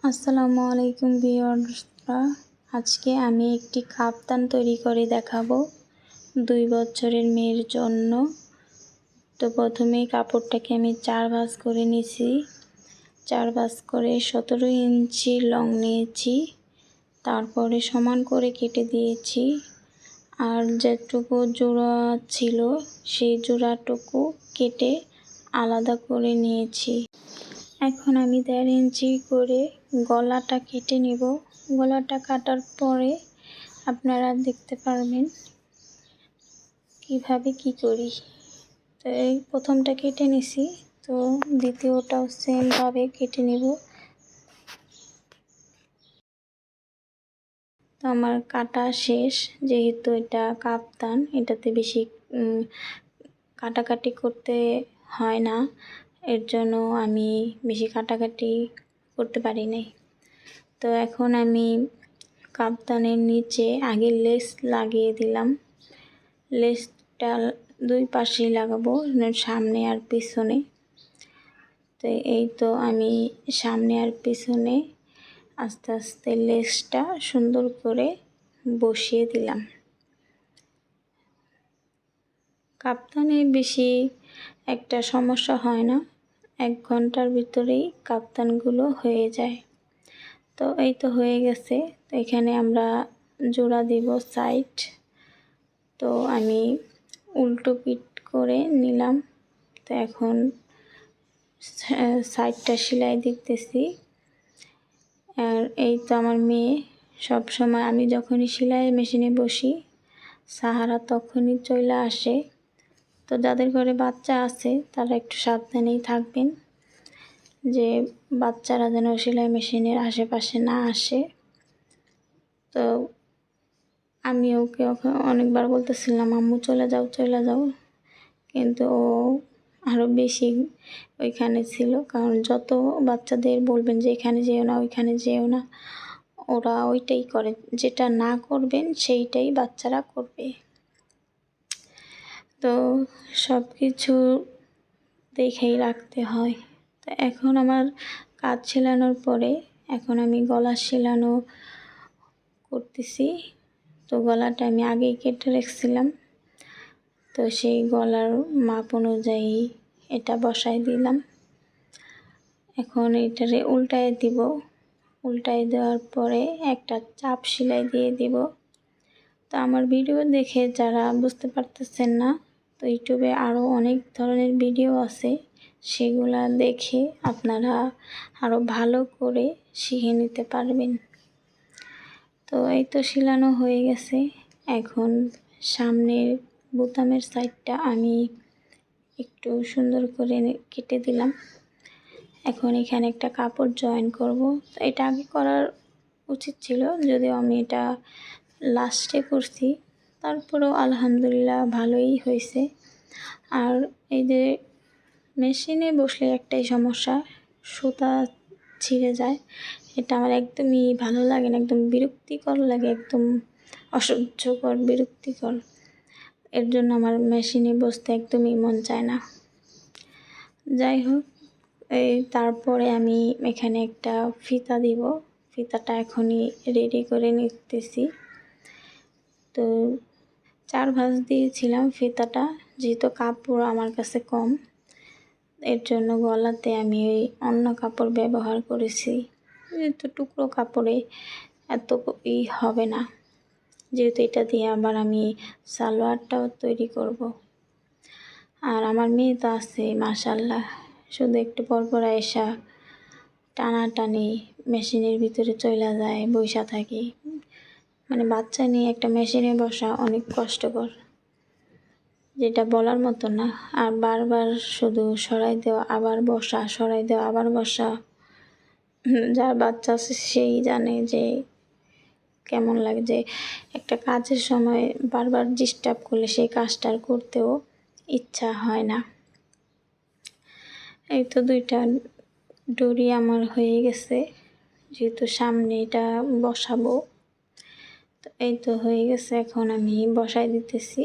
আসসালামু আলাইকুম ভিউয়ার্সরা, আজকে আমি একটি কাপ্তান তৈরি করে দেখাবো 2 বছরের মেয়ের জন্য। তো প্রথমেই কাপড়টাকে আমি 4 ভাঁজ করে নিয়েছি। 4 ভাঁজ করে 17 ইঞ্চি লং নিয়েছি, তারপরে সমান করে কেটে দিয়েছি। আর যেটুকু জোড়া ছিল সেই জোড়াটুকু কেটে আলাদা করে নিয়েছি। এখন আমি 1.5 ইঞ্চি করে গলাটা কেটে নেব। গলাটা কাটার পরে আপনারা দেখতে পারবেন কিভাবে কি করি। তো এই প্রথমটা কেটে নিছি, তো দ্বিতীয়টাও সেমভাবে কেটে নেব। তো আমার কাটা শেষ। যেহেতু এটা কাপ্তান, এটাতে বেশি কাটাকাটি করতে হয় না, এর জন্য আমি বেশি কাটাকাটি করতে পারি নাই। তো এখন আমি কাপ্তানের নিচে আগে লেস লাগিয়ে দিলাম। লেসটা 2 পাশেই লাগাবো, সামনে আর পিছনে। তো এই তো আমি সামনে আর পিছনে আস্তে আস্তে লেসটা সুন্দর করে বসিয়ে দিলাম। কাপ্তানে বেশি একটা সমস্যা হয় না, 1 ঘন্টার ভিতরেই কাপ্তানগুলো হয়ে যায়। তো এই তো হয়ে গেছে। তো এখানে আমরা জোড়া দিব সাইড। তো আমি উল্টো পিঠ করে নিলাম। তো এখন সাইডটা সেলাই দিতেছি। আর এই তো আমার মেয়ে সব সময় আমি যখনই সেলাই মেশিনে বসি, সাহারা তখনই চলে আসে। তো যাদের ঘরে বাচ্চা আছে তারা একটু সাবধানেই থাকবেন, যে বাচ্চারা যেন সেলাই মেশিনের আশেপাশে না আসে। তো আমি ওকে অনেকবার বলতেছিলাম, আম্মু চলে যাও, কিন্তু ও আরও বেশি ওইখানে ছিল। কারণ যত বাচ্চাদের বলবেন যে এখানে যেও না, ওইখানে যেও না, ওরা ওইটাই করে। যেটা না করবেন সেইটাই বাচ্চারা করবে। তো সব কিছু দেখেই রাখতে হয়। তো এখন আমার কাজ সেলানোর পরে এখন আমি গলা সেলানো করতেছি। তো গলাটা আমি আগেই কেটে রেখেছিলাম, তো সেই গলার মাপ অনুযায়ী এটা বসায় দিলাম। এখন এটারে উল্টায় দিব। উল্টায় দেওয়ার পরে একটা চাপ সেলাই দিয়ে দিব। তো আমার ভিডিও দেখে যারা বুঝতে পারতেছেন না, তো ইউটিউবে আরও অনেক ধরনের ভিডিও আছে, সেগুলা দেখে আপনারা আরও ভালো করে শিখে নিতে পারবেন। তো এই তো সেলানো হয়ে গেছে। এখন সামনের বোতামের সাইডটা আমি একটু সুন্দর করে কেটে দিলাম। এখন এখানে একটা কাপড় জয়েন করব। তো এটা আগে করার উচিত ছিল, যদিও আমি এটা লাস্টে করছি। তারপরেও আলহামদুলিল্লাহ ভালোই হয়েছে। আর এই যে মেশিনে বসলে একটাই সমস্যা, সুতা ছিঁড়ে যায়। এটা আমার একদমই ভালো লাগে না, একদম বিরক্তিকর লাগে, একদম অসহ্যকর, বিরক্তিকর। এর জন্য আমার মেশিনে বসতে একদমই মন চায় না। যাই হোক, এই তারপরে আমি এখানে একটা ফিতা দিব। ফিতাটা এখনই রেডি করে নিতেছি। তো 4 ভাঁজ দিয়েছিলাম ফিতাটা, যেহেতু কাপড় আমার কাছে কম, এর জন্য গলাতে আমি ওই অন্য কাপড় ব্যবহার করেছি। যেহেতু টুকরো কাপড়ে এত হবে না, যেহেতু এটা দিয়ে আবার আমি সালোয়ারটাও তৈরি করব। আর আমার মেয়ে তো আছে মাশাআল্লাহ, শুধু একটু পর এসা টানাটানি মেশিনের ভিতরে চলে যায়, বসা থাকি। মানে বাচ্চা নিয়ে একটা মেশিনে বসা অনেক কষ্টকর, যেটা বলার মতো না। আর বারবার শুধু সরাই দেওয়া আবার বসা, সরাই দেওয়া আবার বসা। যার বাচ্চা আছে সেই জানে যে কেমন লাগে, যে একটা কাজের সময় বারবার ডিস্টার্ব করলে সেই কাজটা আর করতেও ইচ্ছা হয় না। এই তো 2টা ডরি আমার হয়ে গেছে, যেহেতু সামনে এটা বসাবো। তো এই তো হয়ে গেছে, এখন আমি বসাই দিতেছি।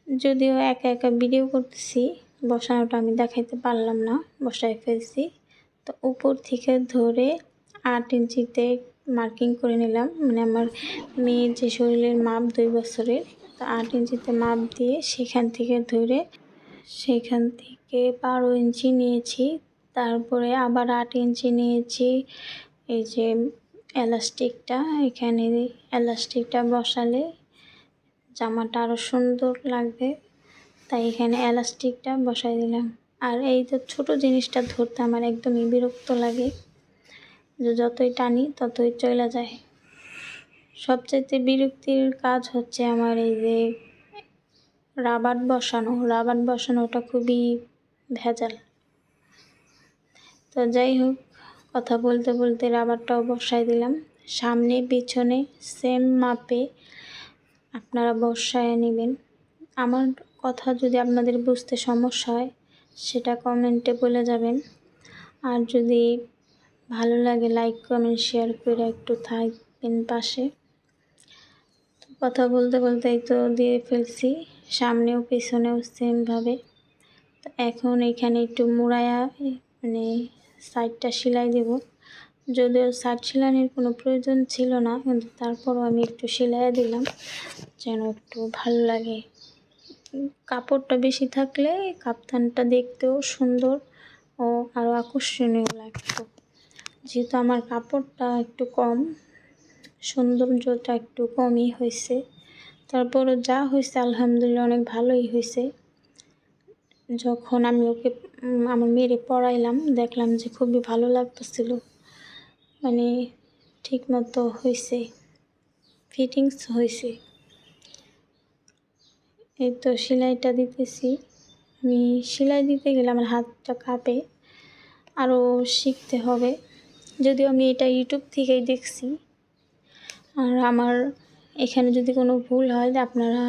যদিও একা একা ভিডিও করতেছি, বসানোটা আমি দেখাইতে পারলাম না, বসাই ফেলছি। তো উপর থেকে ধরে 8 ইঞ্চিতে মার্কিং করে নিলাম। মানে আমার মেয়ের যে শরীরের মাপ 2 বছরের, তো 8 ইঞ্চিতে মাপ দিয়ে সেখান থেকে ধরে 12 ইঞ্চি নিয়েছি। তারপরে আবার 8 ইঞ্চি নিয়েছি। এই যে এলাস্টিকটা, এখানে এলাস্টিকটা বসালে জামাটা আরও সুন্দর লাগবে, তাই এখানে এলাস্টিকটা বসাই দিলাম। আর এই যে ছোটো জিনিসটা ধরতে আমার একদমই বিরক্ত লাগে, যে যতই টানি ততই চলে যায়। সবচাইতে বিরক্তির কাজ হচ্ছে আমার এই যে রাবার বসানোটা খুবই ভেজাল। তো যাই হোক, কথা বলতে বলতে রাবারটাও বসাই দিলাম। সামনে পিছনে সেম মাপে আপনারা বসায় নেবেন। আমার কথা যদি আপনাদের বুঝতে সমস্যা হয় সেটা কমেন্টে বলে যাবেন। আর যদি ভালো লাগে লাইক কমেন্ট শেয়ার করে একটু থাকবেন পাশে। তো কথা বলতে বলতে এই তো দিয়ে ফেলছি, সামনেও পিছনেও সেমভাবে। তো এখন এখানে একটু মুড়ায়া মানে সাইডটা সেলাই দেব। যদিও সাইড সেলাইয়ের কোনো প্রয়োজন ছিল না, কিন্তু তারপরও আমি একটু সেলাই দিলাম যেন একটু ভালো লাগে। কাপড়টা বেশি থাকলে কাপ্তানটা দেখতেও সুন্দর ও আরও আকর্ষণীয় লাগতো। যেহেতু আমার কাপড়টা একটু কম, সৌন্দর্যটা একটু কমই হয়েছে, তারপরও যা হয়েছে আলহামদুলিল্লাহ অনেক ভালোই হয়েছে। যখন আমি ওকে আমার মেয়েরে পরাইলাম দেখলাম যে খুবই ভালো লাগতেছিল, মানে ঠিক মতো হয়েছে, ফিটিংস হয়েছে। এই তো সেলাইটা দিতেছি। আমি সেলাই দিতে গেলে আমার হাতটা কাঁপে, আরও শিখতে হবে। যদিও আমি এটা ইউটিউব থেকেই দেখছি। আর আমার এখানে যদি কোনো ভুল হয় আপনারা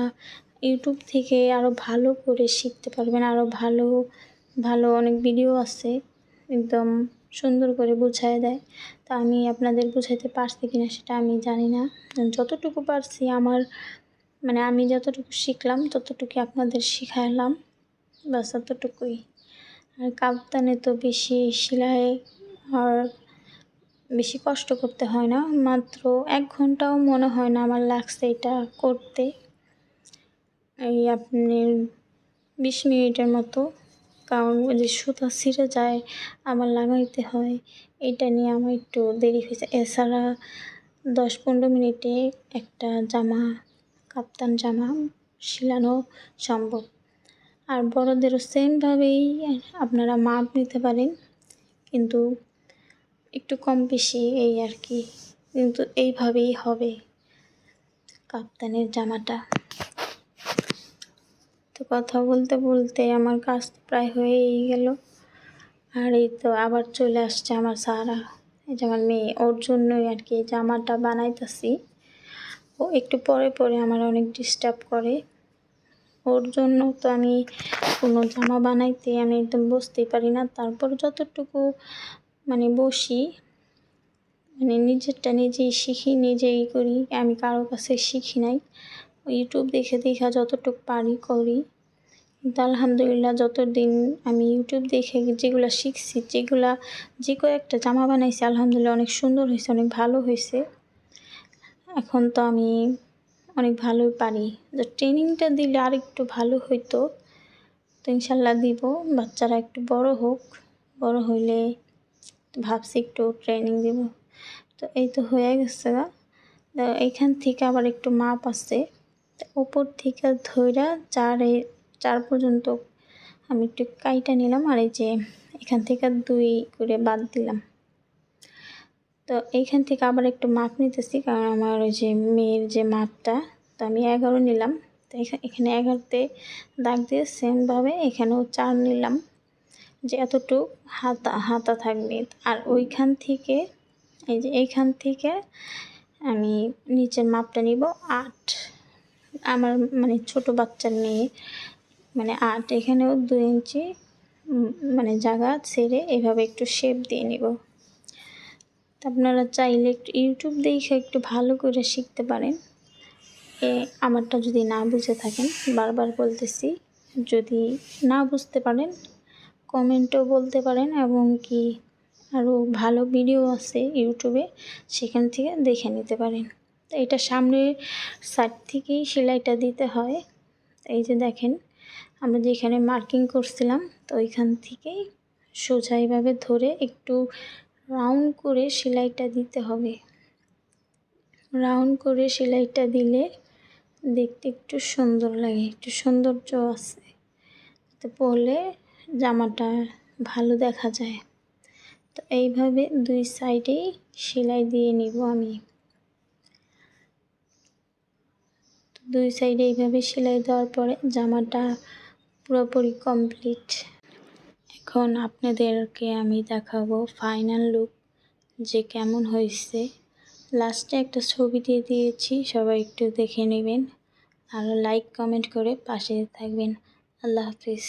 ইউটিউব থেকে আরও ভালো করে শিখতে পারবেন। আরও ভালো ভালো অনেক ভিডিও আছে, একদম সুন্দর করে বুঝায় দেয়। তা আমি আপনাদের বুঝাইতে পারছি কিনা সেটা আমি জানি না। যতটুকু পারছি আমার মানে আমি যতটুকু শিখলাম ততটুকু আপনাদের শিখাইলাম, বাস ততটুকুই। আর কাপ্তানে তো বেশি সেলাই আর বেশি কষ্ট করতে হয় না, মাত্র 1 ঘন্টাও মনে হয় না আমার লাগছে এটা করতে। এই আপনি 20 মিনিটের মতো, কারণ ওই যে সুতা ছিঁড়ে যায় আবার লাগাইতে হয়, এটা নিয়ে আমার একটু দেরি হয়েছে। এছাড়া 10-15 মিনিটে একটা জামা, কাপ্তান জামা সেলানো সম্ভব। আর বড়দেরও সেমভাবেই আপনারা মাপ নিতে পারেন, কিন্তু একটু কম বেশি এই আর কি, কিন্তু এইভাবেই হবে কাপ্তানের জামাটা। তো কথা বলতে বলতে আমার কাজ প্রায় হয়েই গেল। আর এই তো আবার চলে আসছে আমার সারা, এই যে আমার মেয়ে, ওর জন্যই আর কি জামাটা বানাইতেছি। ও একটু পরে পরে আমার অনেক ডিস্টার্ব করে, ওর জন্য তো আমি কোনো জামা বানাইতে আমি একদম বসতেই পারি না। তারপর যতটুকু মানে বসি, মানে নিজেরটা নিজেই শিখি, নিজেই করি, আমি কারো কাছে শিখি নাই। ইউটিউব দেখে দেখা যতটুকু পারি করি। কিন্তু আলহামদুলিল্লাহ যতদিন আমি ইউটিউব দেখে যেগুলো শিখছি, যে কয়েকটা জামা বানাইছি আলহামদুলিল্লাহ অনেক সুন্দর হয়েছে, অনেক ভালো হয়েছে। এখন তো আমি অনেক ভালোই পারি, যে ট্রেনিংটা দিলে আর একটু ভালো হইতো। তো ইনশাল্লাহ দিব, বাচ্চারা একটু বড় হোক, বড় হইলে ভাবছি একটু ট্রেনিং দিব। তো এই তো হয়ে গেছে। এইখান থেকে আবার একটু মাপ আছে, উপর থেকে ধইরা 4 পর্যন্ত আমি একটু কাইটা নিলাম। আর এই যে এখান থেকে 2 করে বাদ দিলাম। তো এইখান থেকে আবার একটু মাপ নিতেছি, কারণ আমার ওই যে মেয়ের যে মাপটা, তো আমি 11 নিলাম। তো এখানে 11তে দাগ দিয়ে সেমভাবে এখানেও 4 নিলাম, যে এতটুক হাতা থাকবে। আর ওইখান থেকে এই যে এইখান থেকে আমি নিচের মাপটা নিব 8, আমার মানে ছোট বাচ্চার মেয়ে, মানে 8। এখানেও 2 ইঞ্চি মানে জায়গা ছেড়ে এভাবে একটু শেপ দিয়ে নিব। আপনারা চাইলে একটু ইউটিউব দেখে একটু ভালো করে শিখতে পারেন। আমারটা যদি না বুঝে থাকেন, বারবার বলতেছি, যদি না বুঝতে পারেন কমেন্টও বলতে পারেন, এবং কি আরও ভালো ভিডিও আছে ইউটিউবে, সেখান থেকে দেখে নিতে পারেন। তো এটা সামনের সাইড থেকেই সেলাইটা দিতে হয়। এই যে দেখেন, আমরা যেখানে মার্কিং করছিলাম, তো ওইখান থেকেই সোজা এইভাবে ধরে একটু রাউন্ড করে সেলাইটা দিতে হবে। রাউন্ড করে সেলাইটা দিলে দেখতে একটু সুন্দর লাগে, একটু সৌন্দর্য আছে, তো পরলে জামাটা ভালো দেখা যায়। তো এইভাবে দুই সাইডেই সেলাই দিয়ে নিব আমি। দুই সাইডে এইভাবে সেলাই দেওয়ার পরে জামাটা পুরোপুরি কমপ্লিট। এখন আপনাদেরকে আমি দেখাবো ফাইনাল লুক যে কেমন হয়েছে। লাস্টে একটা ছবি দিয়ে দিয়েছি, সবাই একটু দেখে নেবেন আর লাইক কমেন্ট করে পাশে থাকবেন। আল্লাহ হাফিজ।